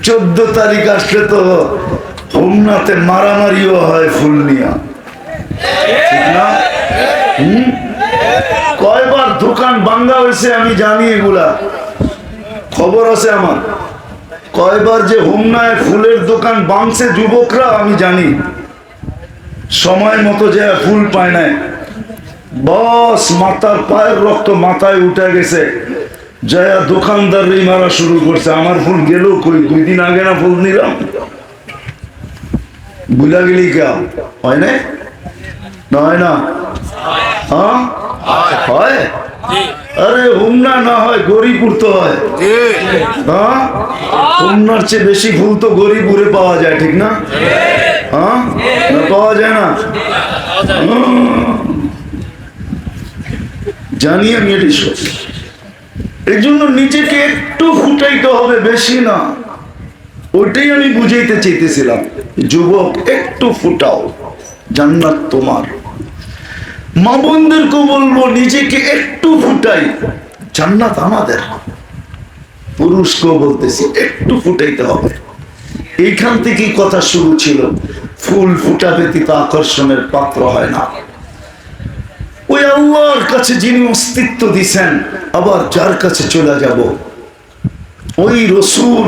14 তারিখ আসলে তো হোমনাথে মারামারিও হয় ফুল নিয়া, ঠিক না? কয়বার দোকান ভাঙ্গা হয়েছে আমি জানি, এগুলা খবর আছে আমার। কয়বার যে হোমনায় ফুলের দোকান ভাঙছে যুবকরা আমি জানি। সময় মতো যে ফুল পায় নাই, বস মাথার পায়ের রক্ত মাথায় উঠে গেছে, জয়া দোকানদার মারা শুরু করছে। আমার ফুল গেল কই? 2 দিন আগে না ফুল নিলাম, বুঝা গেলি কে? হয় না? নয় না? হ্যাঁ হয়। আরে হোমনা না হয় গরিপুর তো হয়। হ্যাঁ, হোমনার চেয়ে বেশি ফুল তো গরিপুরে পাওয়া যায়, ঠিক না? হ্যাঁ, পাওয়া যায় না? জানি আমি এটি সত্যি। এই জন্য নিজেকে একটু ফুটাইতে হবে, বেশি না। ওইটাই আমি বুঝাইতে চাইতেছিলাম, যুবক একটু ফুটাও, জান্নাত তোমার। মা বোনদেরকে বলবো নিজেকে একটু ফুটাই, জান্নাত আমাদের। পুরুষকেও বলতেছি একটু ফুটাইতে হবে। এইখান থেকেই কথা শুরু ছিল, ফুল ফুটা ব্যতীত আকর্ষণের পাত্র হয় না। ওই আল্লাহর কাছে যিনি অস্তিত্ব দিছেন, আবার যার কাছে চলে যাব, ওই রসুল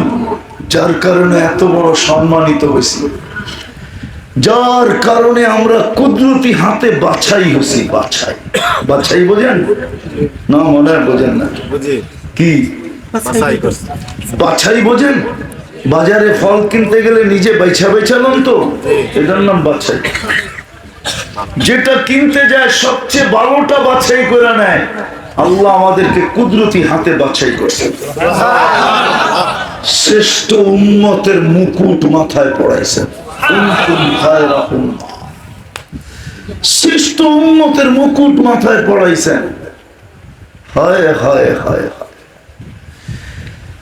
যার কারণে এত বড় সম্মানিত হয়েছি, যার কারণে আমরা কুদরতি হাতে বাছাই হয়েছি। বাছাই, বাছাই বোঝেন না? মনে হয় বোঝেন না। কি বাছাই বোঝেন? বাজারে ফল কিনতে গেলে নিজে বেছা বেছালাম তো, এটার নাম বাছাই। যেটা কিনতে যায় সবচেয়ে ভালোটা বাছাই করে নেয়। আল্লাহ আমাদেরকে কুদরতি হাতে বাছাই করছে, শ্রেষ্ঠ উম্মতের মুকুট মাথায় পড়াইছেন। শ্রেষ্ঠ উম্মতের মুকুট মাথায় পড়াইছেন। হায় হায় হায়,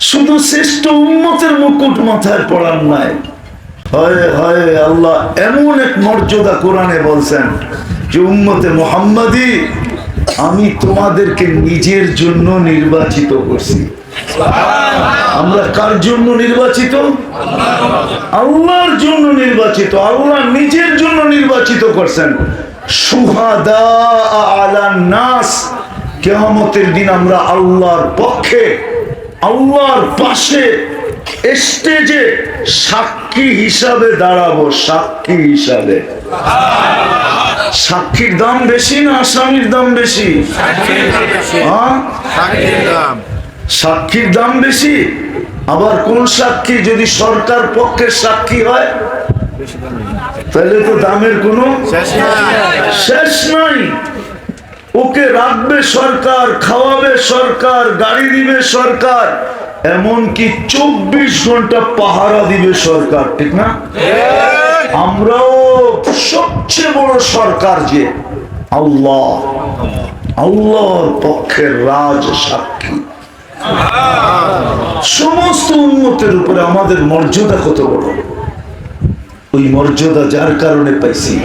শুধু শ্রেষ্ঠ উম্মতের মুকুট মাথায় পড়ার নাই, হায় হায়, আল্লাহ এমন এক মর্যাদা কোরআনে বলছেন যে উম্মতে মুহাম্মাদি, আমি তোমাদেরকে নিজের জন্য নির্বাচিত করছি। আমরা কার জন্য নির্বাচিত? আল্লাহর জন্য নির্বাচিত। আল্লাহ নিজের জন্য নির্বাচিত করছেন। শুহাদা আলান নাস, কিয়ামতের দিন আমরা আল্লাহর পক্ষে, আল্লাহর পাশে, স্টেজে সাক্ষী হিসাবে দাঁড়াবো। সাক্ষী হিসাবে। সাক্ষীর দাম বেশি না আসামির দাম বেশি? সাক্ষীর দাম বেশি। আবার কোন সাক্ষী? যদি সরকার পক্ষের সাক্ষী হয় তাহলে তো দামের কোনো শেষ নাই। ওকে রাখবে সরকার, খাওয়াবে সরকার, গাড়ি দিবে সরকার, এমনকি 24 ঘন্টা পাহারা দিবে সরকার, ঠিক না? আমরাও সবচেয়ে বড় সরকার যে আল্লাহ, আল্লাহর পক্ষের রাজ সাক্ষী। সমস্ত উম্মতের উপরে আমাদের মর্যাদা কত বড়। ওই মর্যাদা যার কারণে পাইছি,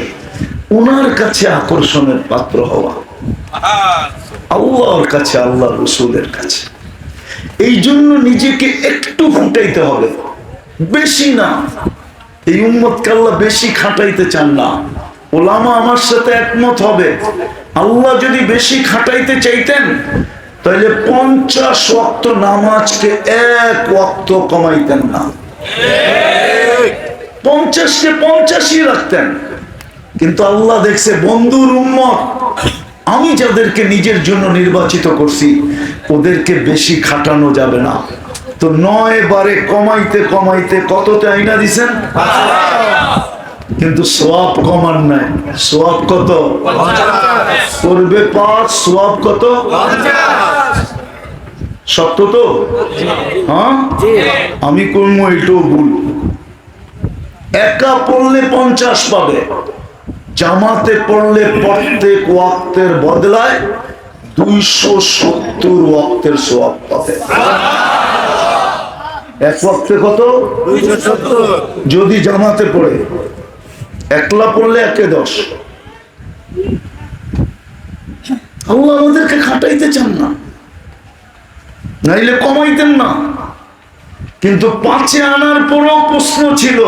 ওনার কাছে আকর্ষণের পাত্র হওয়া, আল্লাহর কাছে, আল্লাহ রসুলের কাছে। এই জন্য নিজেকে একটু ফুটাইতে হবে, বেশি না। এই উম্মতকে আল্লাহ বেশি খাটাইতে চান না। ওলামা আমার সাথে একমত হবে, আল্লাহ যদি বেশি খাটাইতে চাইতেন তাহলে 50 ওয়াক্ত নামাজকে 1 ওয়াক্ত কমাইতেন না, 50কে 50ই রাখতেন। কিন্তু আল্লাহ দেখছে বন্ধুর উম্মত, আমি যাদেরকে নিজের জন্য নির্বাচিত করছি ওদেরকে বেশি খাটানো যাবে না। তো 9 বারে কমাইতে কমাইতে কততে আইনা দিছেন, কিন্তু সওয়াব কমান নাই। সওয়াব কত? করবে 5, সওয়াব কত? 50। সত্য তো? হ্যাঁ, আমি করবো এটাও ভুল। একা পড়লে 50 পাবে, জামাতে পড়লে প্রত্যেক ওয়াক্তের বদলায় 270 ওয়াক্তের সওয়াব পাবে। এক ওয়াক্তে কত? 270। যদি জামাতে পড়ে, একলা পড়লে 1/10। আল্লাহ আমাদেরকে খাটাইতে চান না, নাইলে কমাইতেন না। কিন্তু 5 আনার পরও প্রশ্ন ছিল,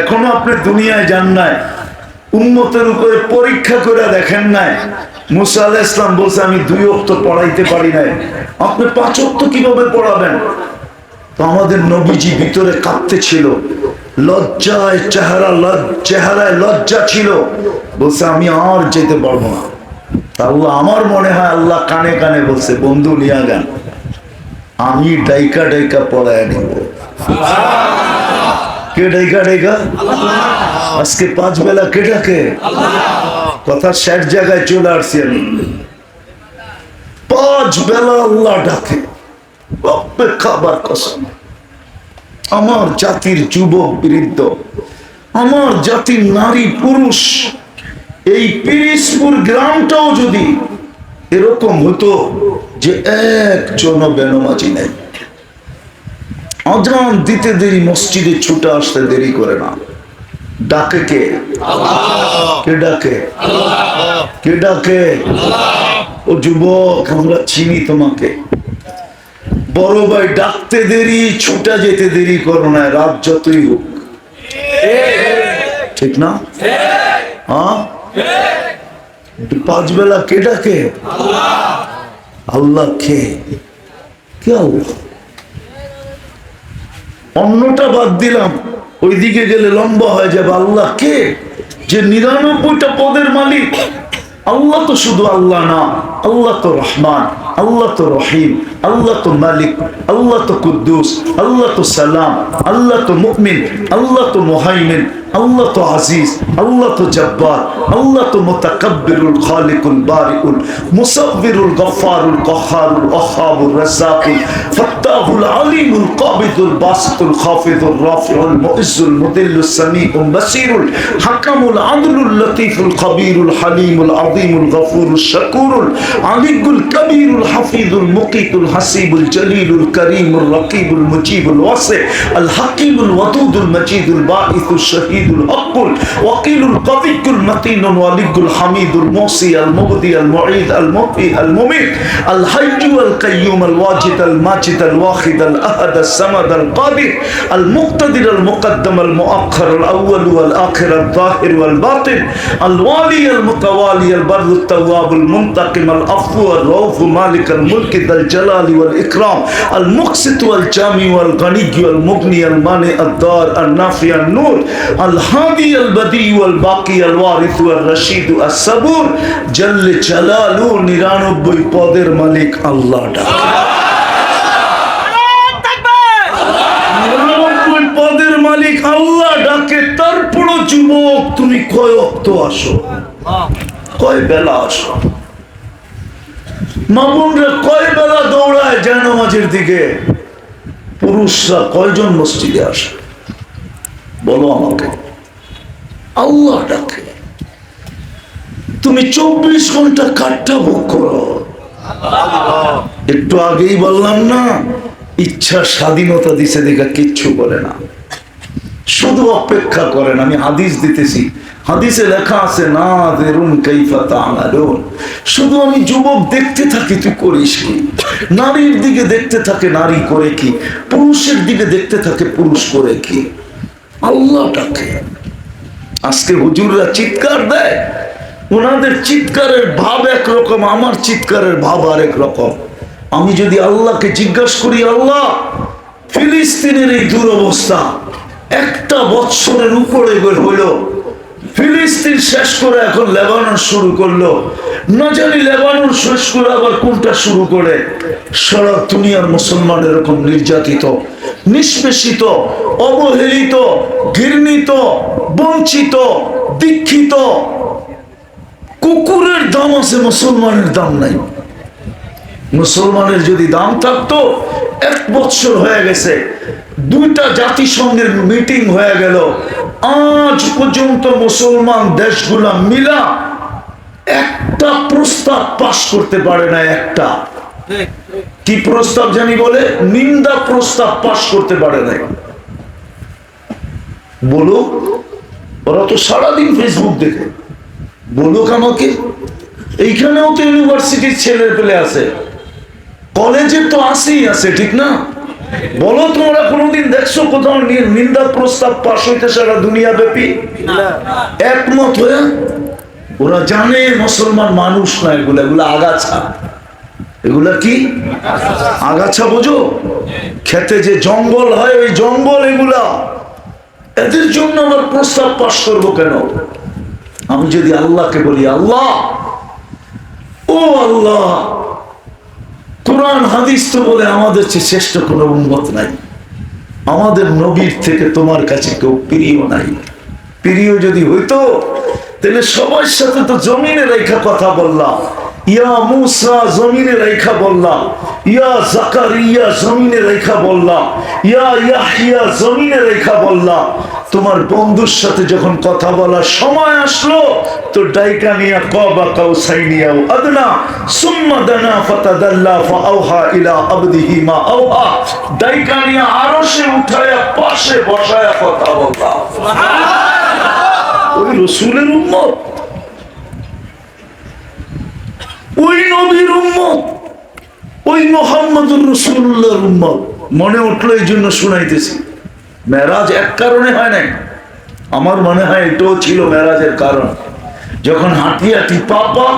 এখনো আপনি দুনিয়ায় যান নাই, উম্মতের উপরে পরীক্ষা করে দেখেন নাই। মুসা আলাইহিস সালাম বলছে আমি 2 ওয়াক্ত পড়াইতে পারি নাই, আপনি 5 ওয়াক্ত কিভাবে পড়াবেন? তো আমাদের নবীজি ভিতরে কাঁপতে ছিল, লজ্জায় চেহারায় লজ্জা ছিল, বলছে আমি আর যেতে পারবো না। আল্লাহ, আমার মনে হয় আল্লাহ কানে কানে বলছে, বন্ধু নিয়া গান, আমি ডাইকা ডাইকা পড়ায় নিব। কে ডাইকা ডাইকা? আজকে 5 বেলা কে ডাকে? কথা শেষ জায়গায় চলে আসছি আমি। 5 বেলা আল্লাহ ডাকে, খাবার কসম। আমার জাতির যুবক বৃদ্ধ, আমার জাতির নারী পুরুষ, এই পিরিজপুর গ্রামটাও যদি এরকম হতো যে একজন বেনমাজি নেই, আজান দিতে দেরি, মসজিদে ছুটে আসতে দেরি করে না, ডাকে কে? কে ডাকে? কে ডাকে? ও যুবক, আমরা চিনি তোমাকে। বড় ভাই ডাকতে দেরি, ছুটা যেতে দেরি করো না, রাত যতই হোক, ঠিক না? হ্যাঁ, 5 বেলা কে ডাকে? আল্লাহ। কে? কে আল্লাহ? অন্যটা বাদ দিলাম, ওইদিকে গেলে লম্বা হয়ে যাবে। আল্লাহ কে? যে 99টা পদের মালিক। আল্লাহ তো শুধু আল্লাহ না, আল্লাহ তো রহমান, আল্লাহ তো রহিম, আল্লাহ তো মালিক, আল্লাহ তো কুদ্দুস, আল্লাহ তো সালাম, আল্লাহ তো মুমিন, আল্লাহ তো মুহাইমিন, আল্লাহ তো আজিজ, আল্লাহ তো জব্বার, আল্লাহ তো মুতাকাব্বিরুল খালিকুল বারিউল মুসাব্বিরুল গফফারুল কহ্হারুল ওয়াহ্হাবুর রাজ্জাকুল ফাত্তাহুল আলিমুল কাবিদুল বাসিতুল খাফিদুর রাফিউল মুইজ্জুল মুদিল্লুস সামিউল বাসিরুল হাকামুল আদলুল লতীফুল খবীরুল হালিমুল আযীমুল গফুরুশ শাকুরুল আলিয়ুল কবীরুল হাফিজুল মুকিতুল হাসিবুল জলিলুল করিমুল রকিবুল মুজিবুল ওয়াসি আল হাকিমুল ওয়াদুদুল মজিদুল বাঈসুশ শহীদ الحق الوكيل القوي المتين الولي الحميد الموصي المبدي المعيد المحيي المميت الحي القيوم الواجد الماجد الواحد الاحد الصمد القادر المقتدر المقدم المؤخر الاول والاخر الظاهر والباطن الوالي المتوالي البر التواب المنتقم العفو الرؤوف مالك الملك ذا الجلال والاكرام المقسط والجامع والغني والمغني المانع الدار النافع النور الهادي البديع والباقي الوارث والرشيد الصبور جل جلاله 99 পদের মালিক আল্লাহ ডাকে। 99 পদের মালিক আল্লাহ ডাকে। তারপর যুবক তুমি কয় ওয়াক্ত আসো, কয় বেলা আসো? মামুনরা কয় বেলা দৌড়ায় জায়নামাজের দিকে? পুরুষরা কয়জন মসজিদে আসে বলো আমাকে? আল্লাহ ডাকে। তুমি 24 ঘন্টা কাঠটা ভোগ করো। একটু আগেই বললাম না, ইচ্ছা স্বাধীনতা দিছে দেখা কিচ্ছু বলে না, শুধু অপেক্ষা করেন। আমি হাদিস দিতেছি, হাদিসে লেখা আছে নাযিরুন কাইফা তা'মালুন। শুধু আমি যুবক দেখতে থাকি তুই করিস কি, নারীর দিকে দেখতে থাকে নারী করে কি, পুরুষের দিকে দেখতে থাকে পুরুষ করে কি। আল্লাহ ডাকে। আজকে হুজুররা চিৎকার দেয়, ওনাদের চিৎকারের ভাব একরকম, আমার চিৎকারের ভাব আরেক রকম। আমি যদি আল্লাহকে জিজ্ঞাসা করি, আল্লাহ ফিলিস্তিনের এই দুরবস্থা 1 বছরের উপরে হইল, ফিলিস্তিন শেষ করে এখন লেবানন শুরু করলো, না জানি লেবানন শেষ করে আবার কোনটা শুরু করে। সারা দুনিয়ার মুসলমান এরকম নির্যাতিত, নিষ্পেষিত, অবহেলিত, ঘৃণিত, বঞ্চিত, দীক্ষিত। কুকুরের দাম আছে, মুসলমানের দাম নাই। মুসলমানের যদি দাম থাকতো, 1 বছর হয়ে গেছে, 2টা জাতিসংঘের মিটিং হয়ে গেল, আজ পর্যন্ত মুসলমান দেশগুলা মিলা একটা প্রস্তাব পাশ করতে পারে না। একটা কি প্রস্তাব জানি বলে? নিন্দা প্রস্তাব পাশ করতে পারে না। বলো, ওরা তো সারাদিন ফেসবুক দেখে। বলুক আমাকে, এইখানেও তো ইউনিভার্সিটির ছেলে পেলে আছে, কলেজে তো আসেই আছে, ঠিক না? বলো তোমরা কোনোদিন দেখছো কোথাও নিন্দা প্রস্তাব পাশ হইতে সারা দুনিয়া ব্যাপী? একমত হয়ে ওরা জানে মুসলমান মানুষ না, এগুলা এগুলা আগাছা। এগুলা কি আগাছা বোঝো? খেতে যে জঙ্গল হয় ওই জঙ্গল এগুলা। এদের জন্য আমার প্রস্তাব পাশ করবো কেন? আমি যদি আল্লাহকে বলি, আল্লাহ ও আল্লাহ, কোরআন হাদিস তো বলে আমাদের চেয়ে শ্রেষ্ঠ কোনো উম্মত নাই, আমাদের নবীর থেকে তোমার কাছে কেউ প্রিয় নাই। প্রিয় যদি হইতো তাহলে সবার সাথে তো জমিনে রেখা কথা বললাম, ইয়া মুসা জমিনে রেখা বললাম, ইয়া জাকারিয়া জমিনে রেখা বললাম, ইয়া ইয়াহইয়া জমিনে রেখা বললাম। তোমার বন্ধুর সাথে যখন কথা বলার সময় আসলো তো ডাইকা নিয়া কাবা কাউসাইনিয়া আদনা সুম্মা দানা ফাতাদাল্লা ফাআওহা ইলা আবদিহি মা আওহা, ডাইকা নিয়া আরশে উঠায়া পাশে বসায়া কথা বললাম। সুবহানাল্লাহ। ওই রাসূলের উম্মত, ওই নবীর উম্মত, ওই মুহাম্মদুর রাসূলুল্লাহর উম্মত। মনে উঠলো এই জন্য শুনাইতেছি। মেরাজ এক কারণে হয় নাই, আমার মনে হয় এটাও ছিল মেরাজের কারণ। যখন হাঁটি হাঁটি পাপা,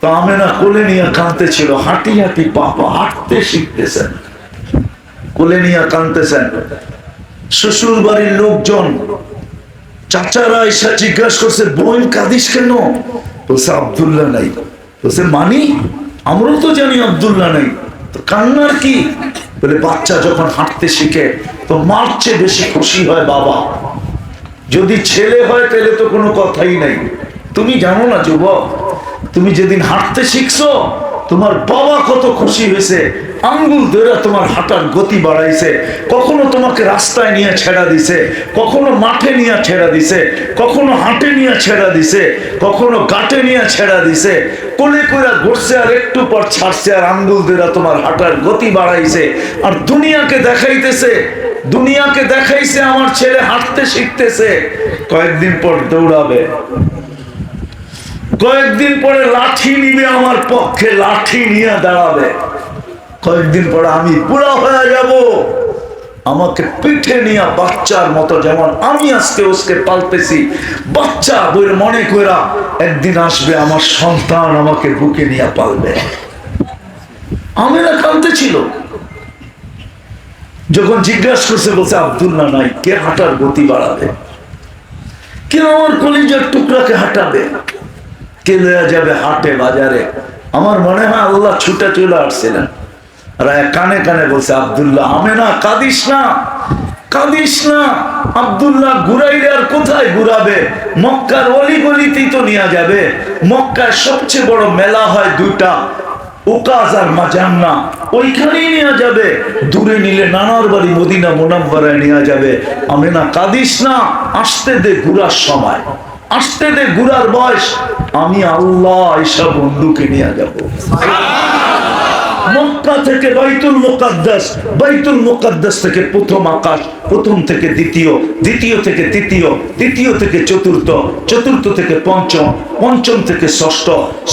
তো আমেনা কোলে নিয়ে কাঁদতেছিল। হাঁটি হাঁটি পাপা হাঁটতে শিখতেছেন, কোলে নিয়ে কাঁদতেছেন। শ্বশুর বাড়ির লোকজন চাচারা এসে জিজ্ঞাসা করছে, বোন কাঁদিস কেন? বলছে আব্দুল্লাহ নাই। বলছে মানি? আমরাও তো জানি আব্দুল্লাহ নাই, তো কান্নার কি? বলে বাচ্চা যখন হাঁটতে শিখে তো মার চেয়ে বেশি খুশি হয় বাবা। যদি ছেলে হয় তাহলে তো কোনো কথাই নাই। তুমি জানো না যুবক, তুমি যেদিন হাঁটতে শিখছো তোমার বাবা কত খুশি হয়েছে, আঙ্গুল ধরে তোমার হাঁটার গতি বাড়াইছে। কখনো তোমাকে রাস্তায় নিয়ে ছেড়া দিছে, কখনো মাঠে নিয়ে ছেড়া দিছে, কখনো হাটে নিয়ে ছেড়া দিছে, কখনো গাটে নিয়ে ছেড়া দিছে। কোলে করে ঘুরছে আর একটু পর ছাড়ছে, আর আঙ্গুল ধরে তোমার হাঁটার গতি বাড়াইছে। আর দুনিয়াকে দেখাইতেছে, দুনিয়াকে দেখাইছে আমার ছেলে হাঁটতে শিখতেছে। কয়েকদিন পর দৌড়াবে, কয়েকদিন পরে লাঠি নিবে আমার পক্ষে, লাঠি নিয়ে দাঁড়াবে। কয়েকদিন পরে আমি বুড়া হয়ে যাব, আমাকে পিঠে নিয়ে বাচ্চার মতো, যেমন আমি আজকে ওকে পালতেছি বাচ্চা বই মনে করা, একদিন আসবে আমার সন্তান আমাকে বুকে নিয়ে পালবে। আমেনা কাঁদতেছিল। যখন জিজ্ঞাসা করছে বলছে আব্দুল্লাহ নাই, কে হাঁটার গতি বাড়াবে? কে আমার কলিজার টুকরাকে হাঁটাবে? কে লয়া যাবে হাটে বাজারে? আমার মনে হয় আল্লাহ ছুটে চলে আসছিলেন। আর কানে কানে বলছে আব্দুল্লাহ, আমেনা কাঁদিস না, কাঁদিস না। আব্দুল্লাহ ঘুরাইলে আর কোথায় ঘুরাবে? মক্কার অলি গলিতেই তো নিয়ে যাবে। মক্কায় সবচেয়ে বড় মেলা হয় দুইটা, উকাজ আর মাজান্না, ওইখানেই নিয়ে যাবে। দূরে নিলে নানার বাড়ি মদিনা মুনাওয়ারায় নিয়ে যাবে। আমেনা কাঁদিস না, আসতে দে ঘুরার সময়, আসতে দে ঘুরার বয়স। আমি আল্লাহ এসব বন্ধুকে নিয়ে যাব। মক্কা থেকে বাইতুল মুকাদ্দাস, বাইতুল মুকাদ্দাস থেকে প্রথম আকাশ, প্রথম থেকে দ্বিতীয়, দ্বিতীয় থেকে তৃতীয়, তৃতীয় থেকে চতুর্থ, চতুর্থ থেকে পঞ্চম, পঞ্চম থেকে ষষ্ঠ,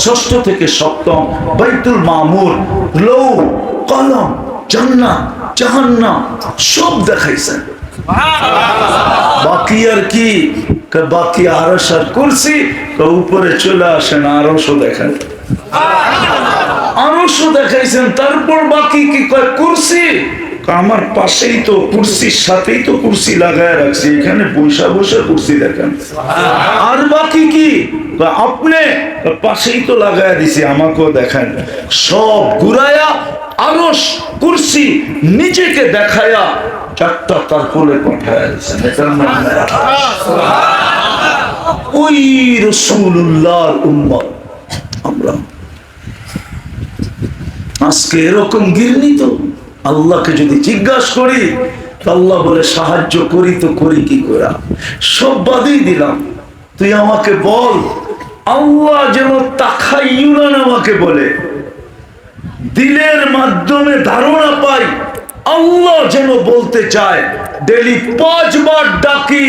ষষ্ঠ থেকে সপ্তম, বাইতুল মামুর, লৌ কলম, জান্নাত, জাহান্নাম সব দেখাইছেন। বাকি আর কি? বাকি আরশ আর কুরসি। উপরে চলে আসেন, আরশও দেখেন, আরশও দেখাইছেন। তারপর বাকি কি? কয় কুরসি। আমার পাশেই তো কুরসির সাথেই তো কুরসি লাগায় রাখছি, এখানে বসা বসা কুরসি দেখেন। আর বাকি কি? আপনি পাশেই তো লাগায় দিছি, আমাকেও দেখেন। সব ঘুরায়া আরশ কুরসি নিজেকে দেখায়া চারটা তার কোলে পাঠায় দিয়েছেন। ওই রাসূলুল্লাহর উম্মত আমরা। আজকে এরকম গিরনি তো আল্লাহকে যদি জিজ্ঞাসা করি, আল্লাহ বলে সাহায্য করি তো করি কি করে? সব বাদই দিলাম, তুই আমাকে বল। আল্লাহ যেন তাখায়ুলান আমাকে বলে, দিলের মাধ্যমে ধারণা পাই। আল্লাহ যেন বলতে চায়, ডেলি 5 বার ডাকি,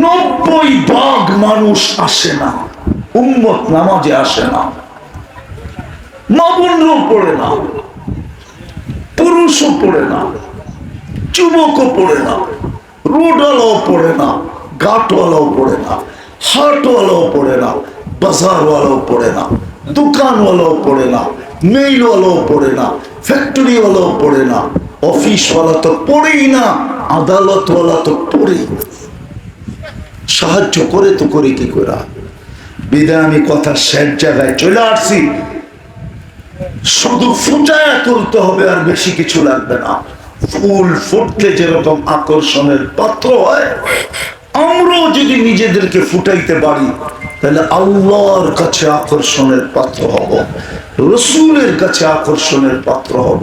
90 ভাগ মানুষ আসে না, উম্মত নামাজে আসে না, মা বোনরাও পড়ে না। পুরুষও পড়ে না, যুবকও পড়ে না, রোডওয়ালাও পড়ে না, ঘাটওয়ালাও পড়ে না, হাটওয়ালাও পড়ে না, বাজারওয়ালাও পড়ে না, দোকানওয়ালাও পড়ে না, মেইলওয়ালাও পড়ে না, ফ্যাক্টরিওয়ালাও পড়ে না, অফিসওয়ালা তো পড়েই না, আদালতওয়ালা তো পড়েই না। সাহায্য করে তো করে কি করে? বিদায় আমি কথা শেষ জায়গায় চলে আসছি। শুধু ফুটায় তুলতে হবে, আর বেশি কিছু লাগবে না। ফুল ফুটতে যেরকম আকর্ষণের পাত্র হয়, আমরাও যদি নিজেদেরকে ফুটাইতে পারি তাহলে আল্লাহর কাছে আকর্ষণের পাত্র হব, রসুলের কাছে আকর্ষণের পাত্র হব।